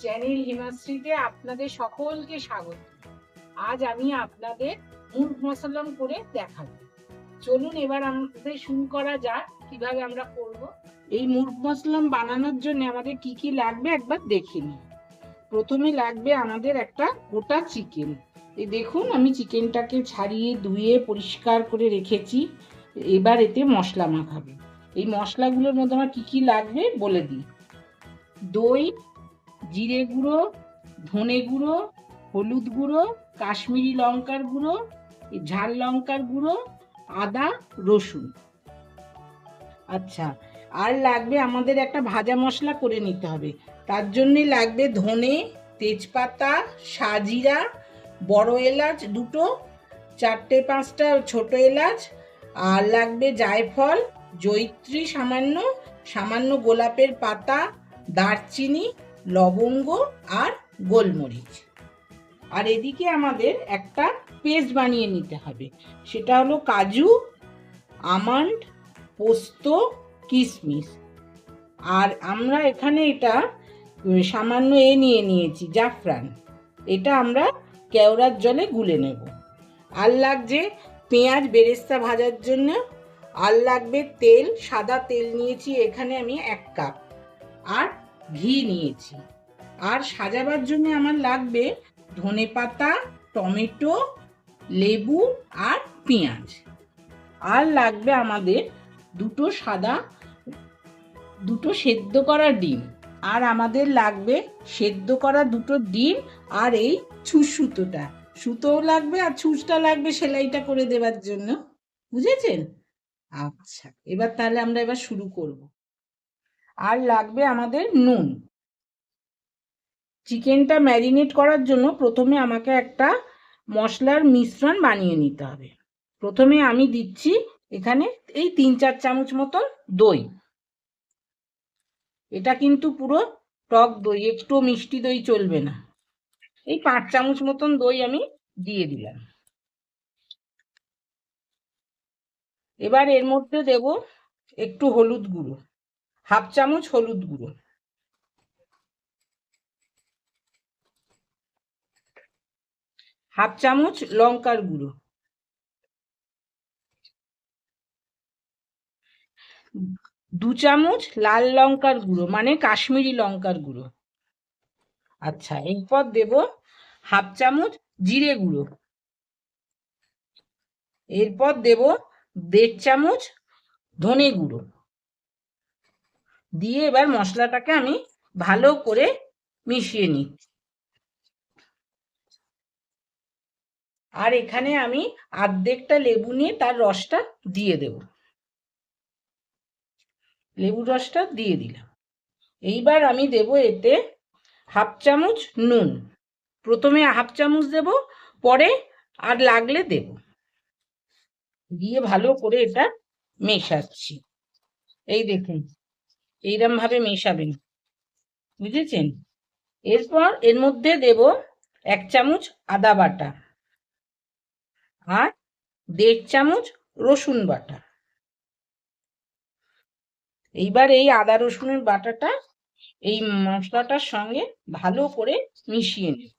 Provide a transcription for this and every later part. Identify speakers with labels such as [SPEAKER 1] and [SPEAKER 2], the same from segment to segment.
[SPEAKER 1] Channel হিমাশ্রীতে আপনাদের সকলকে স্বাগত। আজ আমি আপনাদের মুরগ মশলা করে দেখাবো। চলুন এবার আমাদের শুরু করা যাক কিভাবে আমরা করব। এই মুরগ মশলা বানানোর জন্য আমাদের কি কি লাগবে একবার দেখে নিই। প্রথমে লাগবে আমাদের একটা গোটা চিকেন। এই দেখুন আমি চিকেনটাকে ছাড়িয়ে ধুয়ে পরিষ্কার করে রেখেছি। এবার এতে মশলা মাখাবো। এই মশলাগুলোর মধ্যে আমার কি কি লাগবে বলে দিই। দই, জিরে গুঁড়ো, ধনে গুঁড়ো, হলুদ গুঁড়ো, কাশ্মীরি লঙ্কার গুঁড়ো, ঝাল লঙ্কার গুঁড়ো, আদা, রসুন। আচ্ছা, আর লাগবে আমাদের একটা ভাজা মশলা করে নিতে হবে। তার জন্যে লাগবে ধনে, তেজপাতা, সাজিরা, বড় এলাচ দুটো, 4-5টা ছোট এলাচ, আর লাগবে জায়ফল, জয়িত্রী সামান্য, সামান্য গোলাপের পাতা, দারচিনি, লবঙ্গ আর গোলমরিচ। আর এদিকে আমাদের একটা পেস্ট বানিয়ে নিতে হবে। সেটা হলো কাজু, আমন্ড, পোস্ত, কিশমিশ। আর আমরা এখানে এটা সামান্য নিয়ে নিয়েছি জাফরান। এটা আমরা কেওড়ার জলে গুলে নেব। আর লাগছে পেঁয়াজ বেরেস্তা ভাজার জন্য। আর লাগবে তেল, সাদা তেল নিয়েছি এখানে আমি 1 কাপ, আর ঘি নিয়েছি। আর সাজাবার জন্য আমার লাগবে ধনেপাতা, টমেটো, লেবু আর পেঁয়াজ। আর লাগবে আমাদের দুটো সেদ্ধ করা ডিম। আর আমাদের লাগবে সেদ্ধ করা 2টো ডিম, আর এই সুতোটা, সুতোও লাগবে, আর ছুঁচটা লাগবে সেলাইটা করে দেওয়ার জন্য। বুঝেছেন? আচ্ছা, তাহলে আমরা শুরু করব। আর লাগবে আমাদের নুন। চিকেনটা ম্যারিনেট করার জন্য প্রথমে আমাকে একটা মশলার মিশ্রণ বানিয়ে নিতে হবে। প্রথমে আমি দিচ্ছি এখানে এই 3-4 চামচ মতন দই। এটা কিন্তু পুরো টক দই, একটু মিষ্টি দই চলবে না। এই 5 চামচ মতন দই আমি দিয়ে দিলাম। এবার এর মধ্যে দেব একটু হলুদ গুঁড়ো, 1/2 চামচ হলুদ গুঁড়ো, 1/2 চামচ লঙ্কার গুঁড়ো, 2 চামচ লাল লঙ্কার গুঁড়ো মানে কাশ্মীরি লঙ্কার গুঁড়ো। আচ্ছা, এরপর দেব 1/2 চামচ জিরে গুঁড়ো। এরপর দেব 1.5 চামচ ধনে গুঁড়ো দিয়ে এবার মশলাটাকে আমি ভালো করে মিশিয়ে নিচ্ছি। আর এখানে আমি অর্ধেকটা লেবু নিয়ে তার রসটা দিয়ে দেব। লেবুর রসটা দিয়ে দিলাম। এইবার আমি দেব এতে 1/2 চামচ নুন। প্রথমে 1/2 চামচ দেব, পরে আর লাগলে দেব। দিয়ে ভালো করে এটা মেশাচ্ছি। এই দেখুন, এইরকম ভাবে মেশাবেন, বুঝেছেন? এরপর এর মধ্যে দেব 1 চামচ আদা বাটা আর 1.5 চামচ রসুন বাটা। এইবার এই আদা রসুনের বাটাটা এই মশলাটার সঙ্গে ভালো করে মিশিয়ে নেব।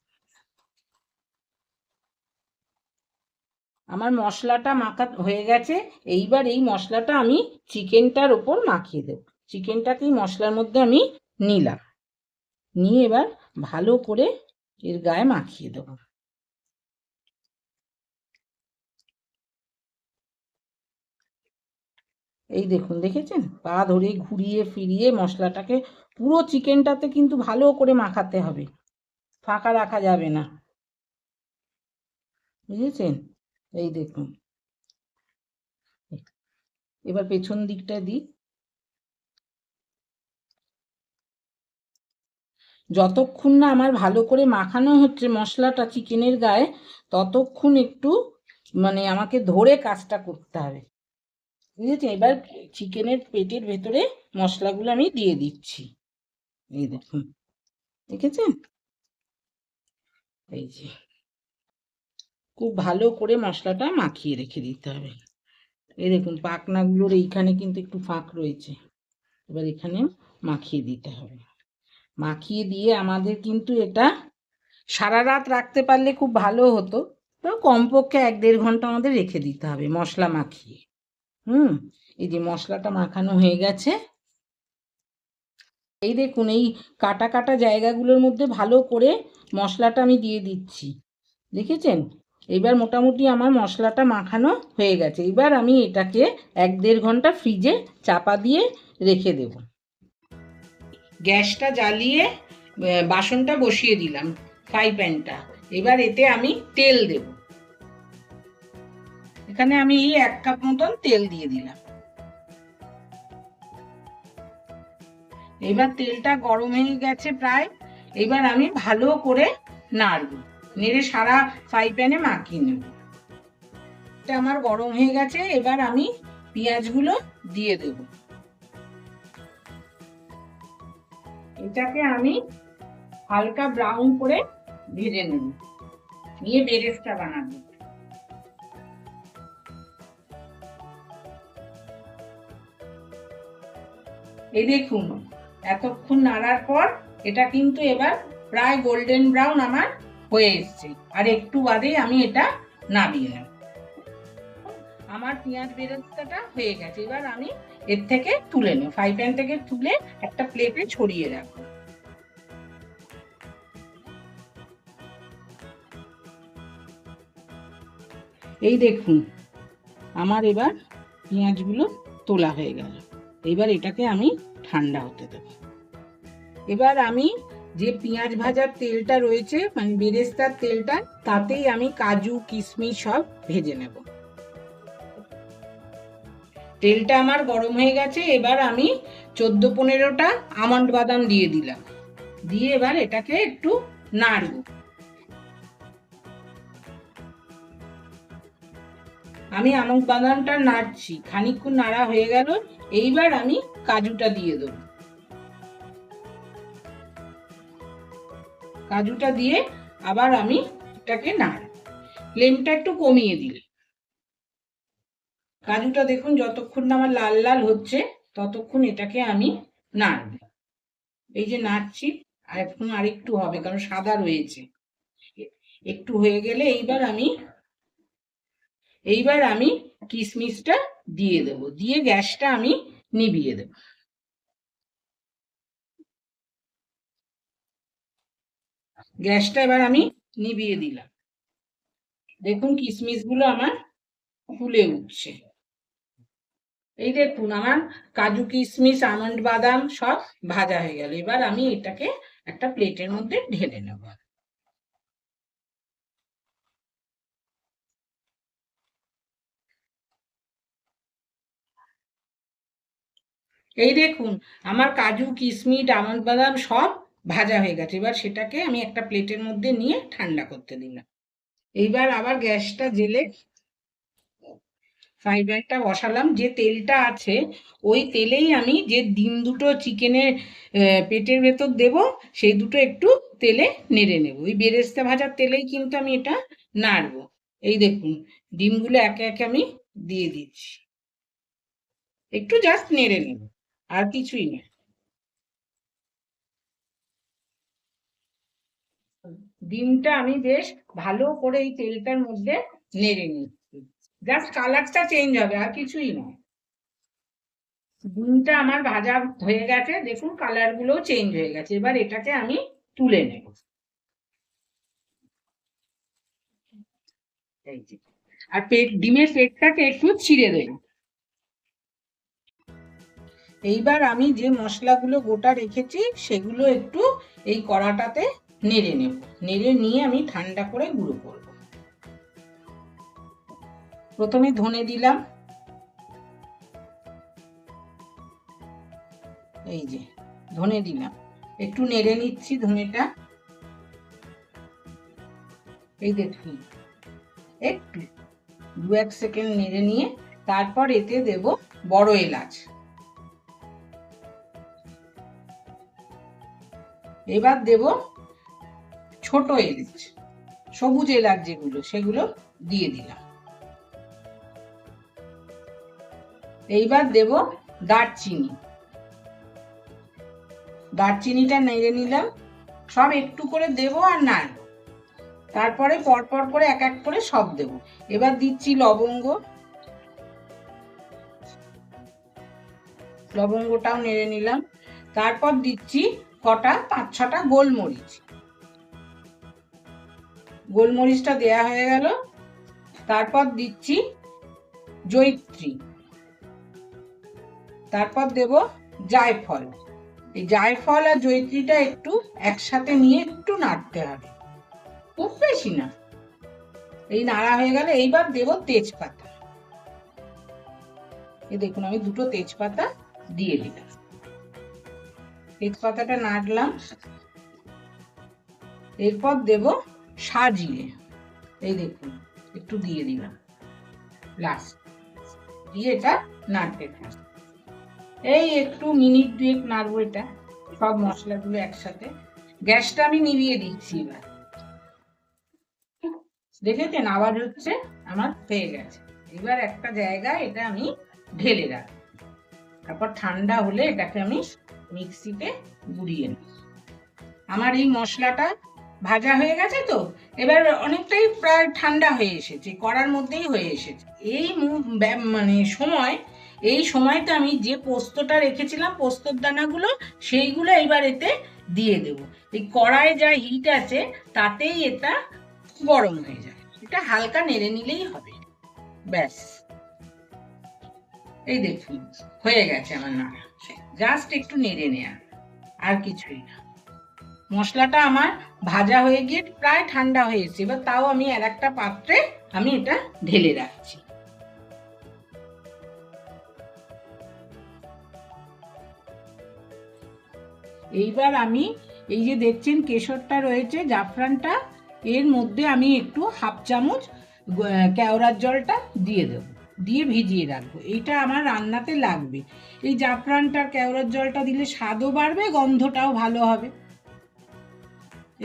[SPEAKER 1] আমার মশলাটা মাখা হয়ে গেছে। এইবার এই মশলাটা আমি চিকেনটার ওপর মাখিয়ে দেব। চিকেনটাকে মশলার মধ্যে আমি নিলাম, নিয়ে এবার ভালো করে এর গায়ে মাখিয়ে দেব। এই দেখুন, দেখেছেন? পা ধরে ঘুরিয়ে ফিরিয়ে মশলাটাকে পুরো চিকেনটাতে কিন্তু ভালো করে মাখাতে হবে, ফাঁকা রাখা যাবে না। বুঝেছেন? এই দেখুন, এবার পেছন দিকটা দিই। যতক্ষণ না আমার ভালো করে মাখানো হচ্ছে মশলাটা চিকেনের গায়ে, ততক্ষণ একটু আমাকে ধরে কাজটা করতে হবে। বুঝেছেন? এবার চিকেনের পেটের ভেতরে মশলাগুলো আমি দিয়ে দিচ্ছি। এই দেখুন, দেখেছেন? এই যে খুব ভালো করে মশলাটা মাখিয়ে রেখে দিতে হবে। এই দেখুন, পাখনাগুলোর এইখানে কিন্তু একটু ফাঁক রয়েছে, এবার এখানে মাখিয়ে দিতে হবে। মাখিয়ে দিয়ে আমাদের কিন্তু এটা সারা রাত রাখতে পারলে খুব ভালো হতো, তো কমপক্ষে 1-1.5 ঘন্টা আমাদের রেখে দিতে হবে মশলা মাখিয়ে। এই যে মশলাটা মাখানো হয়ে গেছে। এই দেখুন এই কাটা কাটা জায়গাগুলোর মধ্যে ভালো করে মশলাটা আমি দিয়ে দিচ্ছি, দেখেছেন? এবার মোটামুটি আমার মশলাটা মাখানো হয়ে গেছে। এবার আমি এটাকে 1-1.5 ঘন্টা ফ্রিজে চাপা দিয়ে রেখে দেব। গ্যাসটা জ্বালিয়ে বাসনটা বসিয়ে দিলাম, ফ্রাই প্যানটা। এবার এতে আমি তেল দেব। এখানে আমি 1 কাপ মতন তেল দিয়ে দিলাম। এবার তেলটা গরম হয়ে গেছে প্রায়। এবার আমি ভালো করে নাড়ব, নেড়ে সারা ফ্রাই প্যানে মাখিয়ে নেব। এটা আমার গরম হয়ে গেছে। এবার আমি পেঁয়াজগুলো দিয়ে দেব। এটাকে আমি হালকা ব্রাউন করে ভেজে নেব, নিয়ে বেরেস্তা বানাবো। এই দেখুন এতক্ষণ নাড়ার পর এটা কিন্তু এবার প্রায় গোল্ডেন ব্রাউন আমার হয়ে এসছে। আর একটু বাদেই আমি এটা নামিয়ে নেব। আমার পেঁয়াজ বেরেস্তাটা হয়ে গেছে। এবার আমি এর থেকে তুলে নেব, ফ্রাই প্যান থেকে তুলে একটা প্লেটে ছড়িয়ে রাখবো। এই দেখুন আমার এবার পেঁয়াজগুলো তোলা হয়ে গেল। এবার এটাকে আমি ঠান্ডা হতে দেব। এবার আমি যে পেঁয়াজ ভাজার তেলটা রয়েছে, মানে বেরেস্তার তেলটা, তাতেই আমি কাজু কিশমিশ সব ভেজে নেব। তেলটা আমার গরম হয়ে গেছে। এবার আমি 14-15টা আমন্ড বাদাম দিয়ে দিলাম, দিয়ে এবার এটাকে একটু নাড়ব। আমি আমন্ড বাদামটা নাড়ছি, খানিকক্ষণ নাড়া হয়ে গেল। এইবার আমি কাজুটা দিয়ে দেব। কাজুটা দিয়ে আবার আমি এটাকে নাড়ব, ফ্লেমটা একটু কমিয়ে দিলে। কাজুটা দেখুন যতক্ষণ না আমার লাল লাল হচ্ছে ততক্ষণ এটাকে আমি নাড়ব। এই যে নাড়ছি, আর এখন আরেকটু হবে কারণ সাদা রয়েছে। একটু হয়ে গেলে এইবার আমি কিশমিশটা দিয়ে দেব, দিয়ে গ্যাসটা আমি নিভিয়ে দেব। গ্যাসটা এবার আমি নিভিয়ে দিলাম। দেখুন কিশমিশগুলো আমার ফুলে উঠছে। এই দেখুন আমার কাজু কিশমিশ আমন্ড বাদাম সব ভাজা হয়ে গেল। এবার আমি এটাকে একটা প্লেটের মধ্যে ঢেলে নেব। এই দেখুন আমার কাজু কিশমিশ আমন্ড বাদাম সব ভাজা হয়ে গেছে। এবার সেটাকে আমি একটা প্লেটের মধ্যে নিয়ে ঠান্ডা করতে দিলাম। এইবার আবার গ্যাসটা জেলে ফ্রাই প্যানটা বসালাম। যে তেলটা আছে ওই তেলেই আমি যে ডিম দুটো চিকেনের পেটের ভেতর দেব, সেই দুটো একটু তেলে নেড়ে নেব। ওই বেরেস্তা ভাজার তেলেই কিন্তু আমি এটা নাড়বো। এই দেখুন ডিমগুলো একে একে আমি দিয়ে দিচ্ছি, একটু জাস্ট নেড়ে নেব, আর কিছুই না। ডিমটা আমি বেশ ভালো করে এই তেলটার মধ্যে নেড়ে নিচ্ছি, জাস্ট কালারটা চেঞ্জ হবে, আর কিছুই নয়। ডিমটা আমার ভাজা হয়ে গেছে, দেখুন কালার গুলো চেঞ্জ হয়ে গেছে। এবার এটাকে আমি তুলে নেব। এই যে, আর ডিমের পেটটাকে একটু ছিঁড়ে দেব। এইবার আমি যে মশলাগুলো গোটা রেখেছি সেগুলো একটু এই কড়াটাতে নেড়ে নেব, নেড়ে নিয়ে আমি ঠান্ডা করে গুঁড়ো করব। প্রথমে ধনে দিলাম, এই যে ধনে দিলাম, একটু নেড়ে নিচ্ছি ধনেটা। এই দেখুন একটু 2-1 সেকেন্ড নেড়ে নিয়ে তারপর এতে দেব বড় এলাচ। এবার দেব ছোট এলাচ, সবুজ এলাচ যেগুলো, সেগুলো দিয়ে দিলাম। এইবার দেব দারচিনি, দারচিনিটা নেড়ে নিলাম, সব একটু করে দেবো আর নাড়ব, তারপরে পরপর করে এক এক করে সব দেবো। এবার দিচ্ছি লবঙ্গ, লবঙ্গটাও নেড়ে নিলাম। তারপর দিচ্ছি কটা 5-6টা গোলমরিচ, গোলমরিচটা দেয়া হয়ে গেল। তারপর দিচ্ছি জয়িত্রী, তারপর দেব জায়ফল। এই জায়ফল আর জয়িত্রীটা একটু একসাথে নিয়ে একটু নাড়তে হবে, খুব বেশি না। এই নাড়া হয়ে গেলে এইবার দেব তেজপাতা। এই দেখুন আমি 2টো তেজপাতা দিয়ে দিলাম, তেজপাতাটা নাড়লাম। এরপর দেব সাজিরে, এই দেখুন একটু দিয়ে দিলাম লাস্ট, দিয়ে এটা নাড়তে থাকবো। এই একটু মিনিট 2 নাড়বো এটা, সব মশলাগুলো একসাথে। গ্যাসটা আমি নিভিয়ে দিচ্ছি। এবার দেখেছেন আওয়াজ হচ্ছে, আমার হয়ে গেছে। এবার একটা জায়গায় এটা আমি ঢেলে রাখবো, তারপর ঠান্ডা হলে এটাকে আমি মিক্সিতে গুঁড়িয়ে নেব। আমার এই মশলাটা ভাজা হয়ে গেছে, তো এবার অনেকটাই প্রায় ঠান্ডা হয়ে এসেছে, কড়ার মধ্যেই হয়ে এসেছে। এই মানে এই সময়টা আমি যে পোস্তটা রেখেছিলাম, পোস্তর দানাগুলো, সেইগুলো এবার এতে দিয়ে দেব। এই কড়ায় যা হিট আছে তাতেই এটা গরম হয়ে যায়, এটা হালকা নেড়ে নিলেই হবে, ব্যাস। এই দেখুন হয়ে গেছে আমার নাড়া, জাস্ট একটু নেড়ে নেয়া, আর কিছুই না। মশলাটা আমার ভাজা হয়ে গিয়ে প্রায় ঠান্ডা হয়েছে। এবার তাও আমি আর একটা পাত্রে আমি এটা ঢেলে রাখছি। এইবার আমি এই যে দেখছেন কেশরটা রয়েছে, জাফরানটা, এর মধ্যে আমি একটু 1/2 চামচ কেওড়ার জলটা দিয়ে দেব, দিয়ে ভিজিয়ে রাখবো। এইটা আমার রান্নাতে লাগবে। এই জাফরানটার কেওড়ার জলটা দিলে স্বাদও বাড়বে, গন্ধটাও ভালো হবে।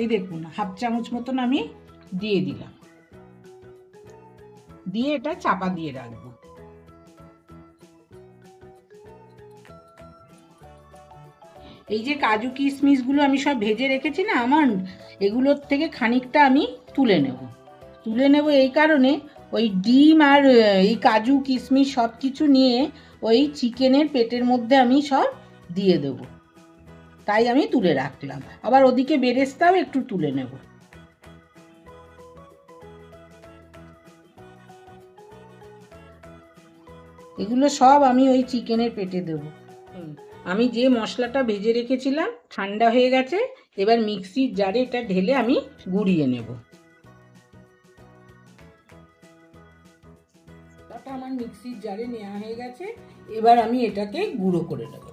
[SPEAKER 1] এই দেখুন 1/2 চামচ মতন আমি দিয়ে দিলাম, দিয়ে এটা চাপা দিয়ে রাখবো। এই যে কাজু কিশমিশ গুলো আমি সব ভেজে রেখেছি না আমার, এগুলোর থেকে খানিকটা আমি তুলে নেব এই কারণে, ওই ডিম আর এই কাজু কিশমিশ সব কিছু নিয়ে ওই চিকেনের পেটের মধ্যে আমি সব দিয়ে দেব, তাই আমি তুলে রাখলাম। আবার ওদিকে বেরেস্তাও একটু তুলে নেব। এগুলো সব আমি ওই চিকেনের পেটে দেব। আমি যে মশলাটা ভেজে রেখেছিলাম ঠান্ডা হয়ে গেছে, এবার মিক্সির জারে এটা ঢেলে আমি গুঁড়িয়ে নেব। আমার মিক্সির জারে নেওয়া হয়ে গেছে, এবার আমি এটাকে গুঁড়ো করে নেব।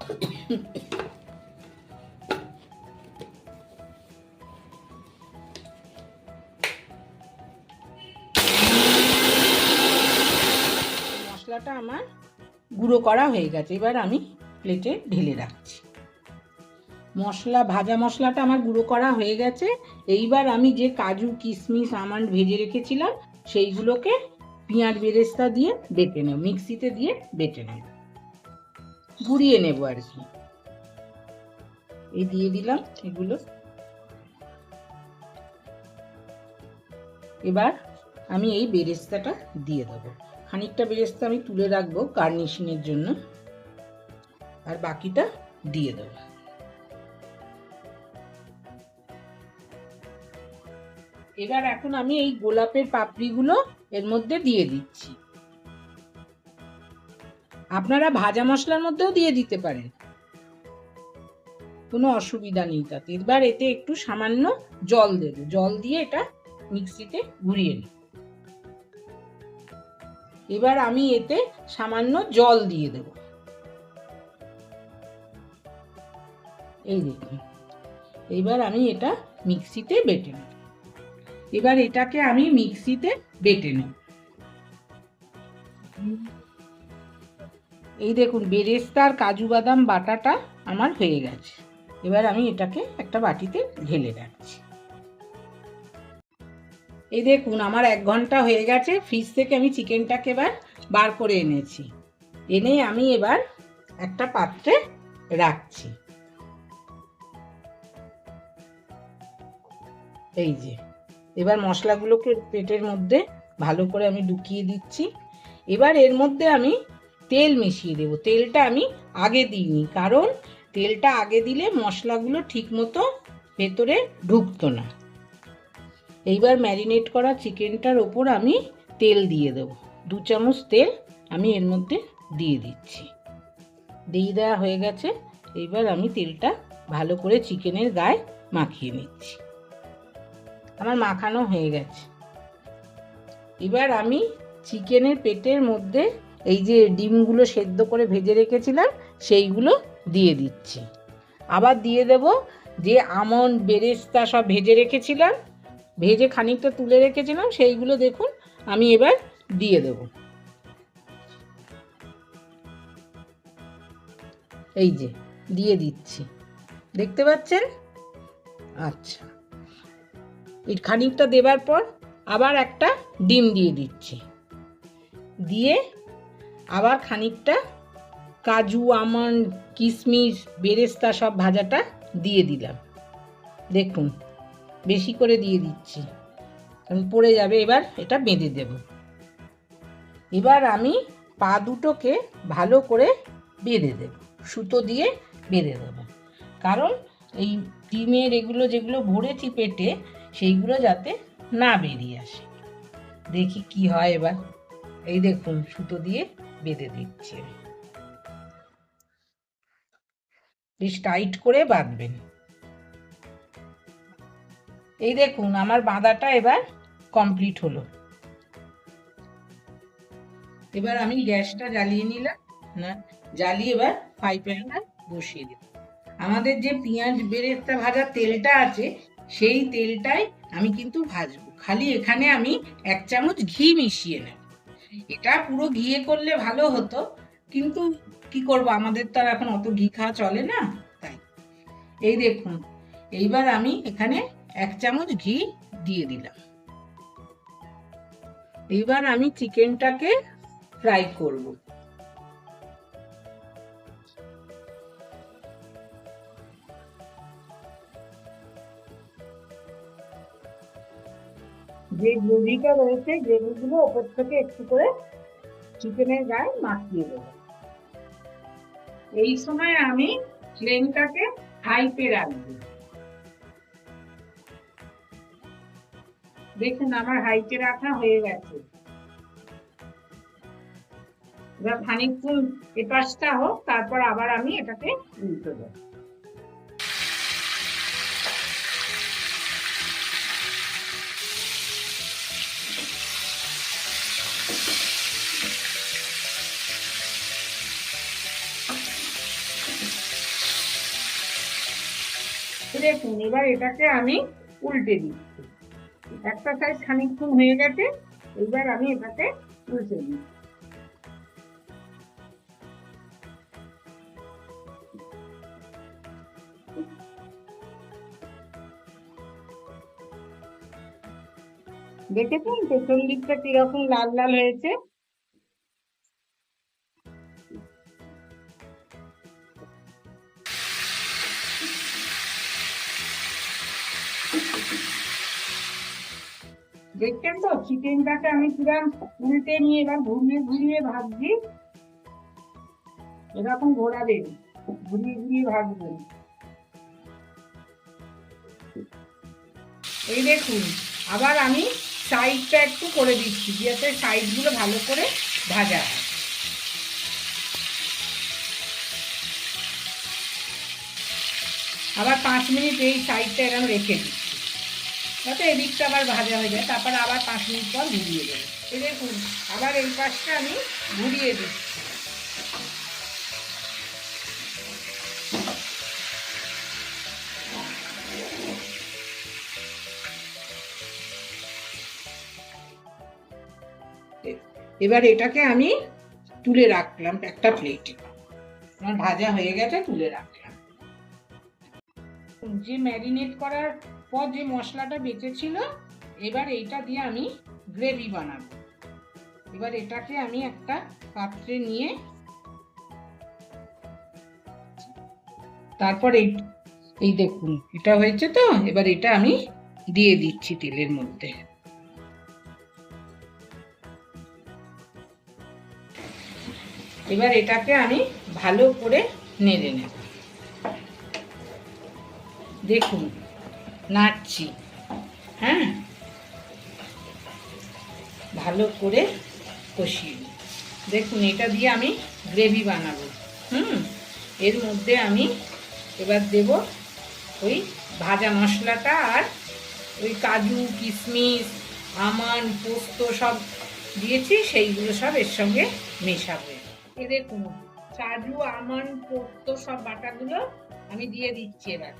[SPEAKER 1] মশলাটা আমার গুঁড়ো করা হয়ে গেছে, এবার আমি প্লেটে ঢেলে রাখছি। ভাজা মশলাটা আমার গুঁড়ো করা হয়ে গেছে। এইবার আমি যে কাজু কিশমিশ আমন্ড ভেজে রেখেছিলাম সেইগুলোকে পেঁয়াজ বেরেস্তা দিয়ে বেটে নেব, মিক্সিতে দিয়ে বেটে নেব, গুঁড়িয়ে নেব আর কি। এই দিয়ে দিলাম এগুলো। এবার আমি এই বেরেস্তাটা দিয়ে দেবো, খানিকটা বেরেস্তা আমি তুলে রাখবো গার্নিশিংয়ের জন্য, আর বাকিটা দিয়ে দেবো। এবার এখন আমি এই গোলাপের পাপড়িগুলো এর মধ্যে দিয়ে দিচ্ছি। আপনারা ভাজা মশলার মধ্যেও দিয়ে দিতে পারেন, কোনো অসুবিধা নেই তাতে। এবার এতে একটু সামান্য জল দেব, জল দিয়ে এটা মিক্সিতে ঘুরিয়ে নিই। এবার আমি এতে সামান্য জল দিয়ে দেব। এই দেখুন, এবার আমি এটা মিক্সিতে বেটে নেব। এবার এটাকে আমি মিক্সিতে বেটে নেব। এই দেখুন বেরেস্তা আর কাজু বাদাম বাটাটা আমার হয়ে গেছে। এবার আমি এটাকে একটা বাটিতে ঢেলে রাখছি। এই দেখুন আমার 1 ঘন্টা হয়ে গেছে, ফ্রিজ থেকে আমি চিকেনটাকে এবার বার করে এনেছি। এনে আমি এবার একটা পাত্রে রাখছি। এই যে এবার মশলাগুলোকে পেটের মধ্যে ভালো করে আমি ঢুকিয়ে দিচ্ছি। এবার এর মধ্যে আমি তেল মিশিয়ে দেবো। তেলটা আমি আগে দিইনি, কারণ তেলটা আগে দিলে মশলাগুলো ঠিক মতো ভেতরে ঢুকতো না। এইবার ম্যারিনেট করা চিকেনটার ওপর আমি তেল দিয়ে দেবো। 2 চামচ তেল আমি এর মধ্যে দিয়ে দিচ্ছি। দিয়ে দেওয়া হয়ে গেছে। এইবার আমি তেলটা ভালো করে চিকেনের গায়ে মাখিয়ে নিচ্ছি। আমার মাখানো হয়ে গেছে। এবার আমি চিকেনের পেটের মধ্যে এই যে ডিমগুলো সেদ্ধ করে ভেজে রেখেছিলাম সেইগুলো দিয়ে দিচ্ছি। আবার দিয়ে দেব যে আমন্ড বেরেস্তা সব ভেজে রেখেছিলাম, ভেজে খানিকটা তুলে রেখেছিলাম, সেইগুলো দেখুন আমি এবার দিয়ে দেব। এই যে দিয়ে দিচ্ছি, দেখতে পাচ্ছেন? আচ্ছা, এই খানিকটা দেবার পর আবার একটা ডিম দিয়ে দিচ্ছি, দিয়ে আবার খানিকটা কাজু আমন্ড কিশমিশ বেরেস্তা সব ভাজাটা দিয়ে দিলাম। দেখুন বেশি করে দিয়ে দিচ্ছি, কারণ পড়ে যাবে। এবার এটা বেঁধে দেব। এবার আমি পা দুটোকে ভালো করে বেঁধে দেব, সুতো দিয়ে বেঁধে দেব, কারণ এই ডিমের এগুলো যেগুলো ভরেছি পেটে সেইগুলো যাতে না বেরিয়ে আসে। দেখি কি হয় এবার। এই দেখুন সুতো দিয়ে বেঁধে দিচ্ছি। বেশ টাইট করে বাঁধবেন। এই দেখুন আমার বাঁধাটা এবার কমপ্লিট হলো। এবার আমি গ্যাসটা জ্বালিয়ে নিলাম, না জ্বালিয়ে এবার ফ্রাই প্যানটা বসিয়ে দিলাম। আমাদের যে পেঁয়াজ বেরেস্তা ভাজার তেলটা আছে সেই তেলটাই আমি কিন্তু ভাজবো। খালি এখানে আমি 1 চামচ ঘি মিশিয়ে নেব। এটা পুরো ঘিয়ে করলে ভালো হতো, কিন্তু কি করব, আমাদের তো আর এখন অত ঘি খাওয়া চলে না, তাই। এই দেখুন এইবার আমি এখানে 1 চামচ ঘি দিয়ে দিলাম। এইবার আমি চিকেনটাকে ফ্রাই করব। যে গ্রেভিটা রয়েছে গ্রেভিগুলো ওপর থেকে একটু করে চিকেনের গায়ে মাখিয়ে দেব। এই সময় আমি ফ্লেমটাকে হাইতে রাখবো। দেখুন আমার হাইতে রাখা হয়ে গেছে। এবার খানিকক্ষণ এপাশটা হোক, তারপর আবার আমি এটাকে উল্টে দেব। দেখুন এবার এটাকে আমি উল্টে দিচ্ছি। একটা সাইড খানিকক্ষণ হয়ে গেছে, এবার আমি এটাকে উল্টে দিচ্ছি। দেখেছেন পেছন দিকটা কিরকম লাল লাল হয়েছে। দেখছেন তো চিকেনটাকে আমি কিরকম উল্টে নিয়ে এবার ঘুরিয়ে ঘুরিয়ে ভাজছি। এরকম ঘোরাবেন, ঘুরিয়ে ঘুরিয়ে ভাজবেন। এই দেখুন আবার আমি সাইডটা একটু করে দিচ্ছি, যাতে সাইডগুলো ভালো করে ভাজা হয়। আবার 5 মিনিট এই সাইডটা এরকম রেখে দিচ্ছি, যাতে এদিকটা আবার ভাজা হয়ে যায়। তারপর আবার 5 মিনিট পর ঘুরিয়ে দেবো। এই দেখুন আবার এই পাশটা আমি ঘুরিয়ে দিচ্ছি। এবার এটাকে আমি তুলে রাখলাম একটা প্লেটে। আমার ভাজা হয়ে গেছে, তুলে রাখলাম। যে ম্যারিনেট করার পর যে মশলাটা বেঁচেছিল, এবার এইটা দিয়ে আমি গ্রেভি বানাবো। এবার এটাকে আমি একটা পাত্রে নিয়ে তারপর এই দেখুন এটা হয়েছে তো, এবার এটা আমি দিয়ে দিচ্ছি তেলের মধ্যে। এবার এটাকে আমি ভালো করে নেড়ে নেব। দেখুন নাড়ছি, হ্যাঁ, ভালো করে কষিয়ে নিই। দেখুন এটা দিয়ে আমি গ্রেভি বানাবো। এর মধ্যে আমি এবার দেব ওই ভাজা মশলাটা আর ওই কাজু কিশমিশ আমন্ড পোস্ত সব দিয়েছি, সেইগুলো সব এর সঙ্গে মেশাবো। এ দেখুন কাজু আমন্ড পোস্ত সব বাটাগুলো আমি দিয়ে দিচ্ছি। এবার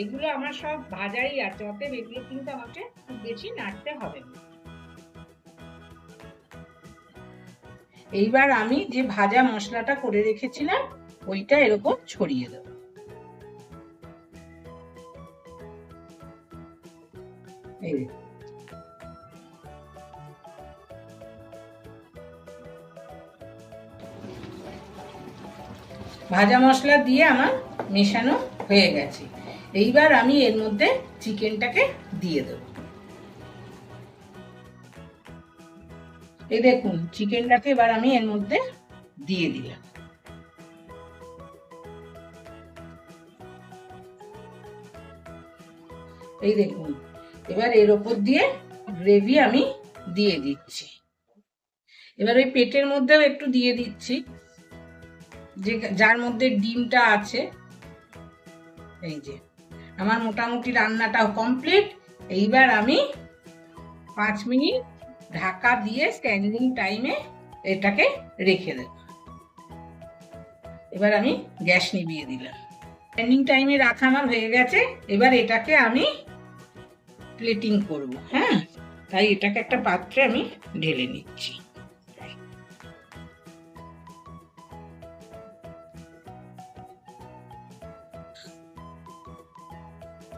[SPEAKER 1] এগুলো আমার সব ভাজাই আছে, অতএব এগুলো কিন্তু আমাকে খুব বেশি নাড়তে হবে না। এইবার আমি যে ভাজা মশলাটা করে রেখেছিলাম ওইটা এরকম ছড়িয়ে দেব। ভাজা মশলা দিয়ে আমার মেশানো হয়ে গেছে। এইবার আমি এর মধ্যে চিকেনটাকে দিয়ে দেব। এই দেখুন চিকেনটাকে এবার আমি এর মধ্যে দিয়ে দিলাম। এই দেখুন এবার এর ওপর দিয়ে গ্রেভি আমি দিয়ে দিচ্ছি। এবার ওই পেটের মধ্যেও একটু দিয়ে দিচ্ছি, যে যার মধ্যে ডিমটা আছে। এই যে আমার মোটামুটি রান্নাটাও কমপ্লিট। এইবার আমি 5 মিনিট ঢাকা দিয়ে স্ট্যান্ডিং টাইমে এটাকে রেখে দেব। এবার আমি গ্যাস নিভিয়ে দিলাম। স্ট্যান্ডিং টাইমে রাখা আমার হয়ে গেছে। এবার এটাকে আমি প্লেটিং করব, হ্যাঁ, তাই এটাকে একটা পাত্রে আমি ঢেলে নিচ্ছি।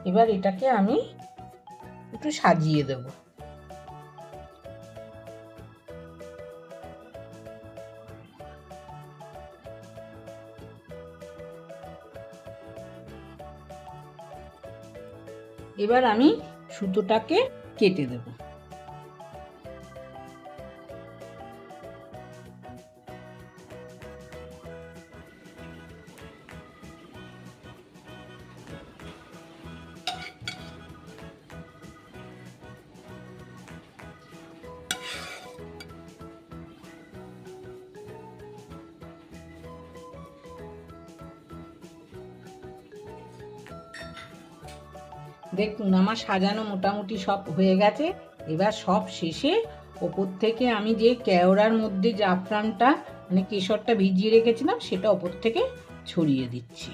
[SPEAKER 1] এবার এটাকে আমি একটু সাজিয়ে দেব। এবার আমি সুতোটাকে কেটে দেব। দেখুন আমার সাজানো মোটামুটি সব হয়ে গেছে। এবার সব শেষে ওপর থেকে আমি যে কেওড়ার মধ্যে জাফরানটা মানে কেশরটা ভিজিয়ে রেখেছিলাম সেটা ওপর থেকে ছড়িয়ে দিচ্ছি।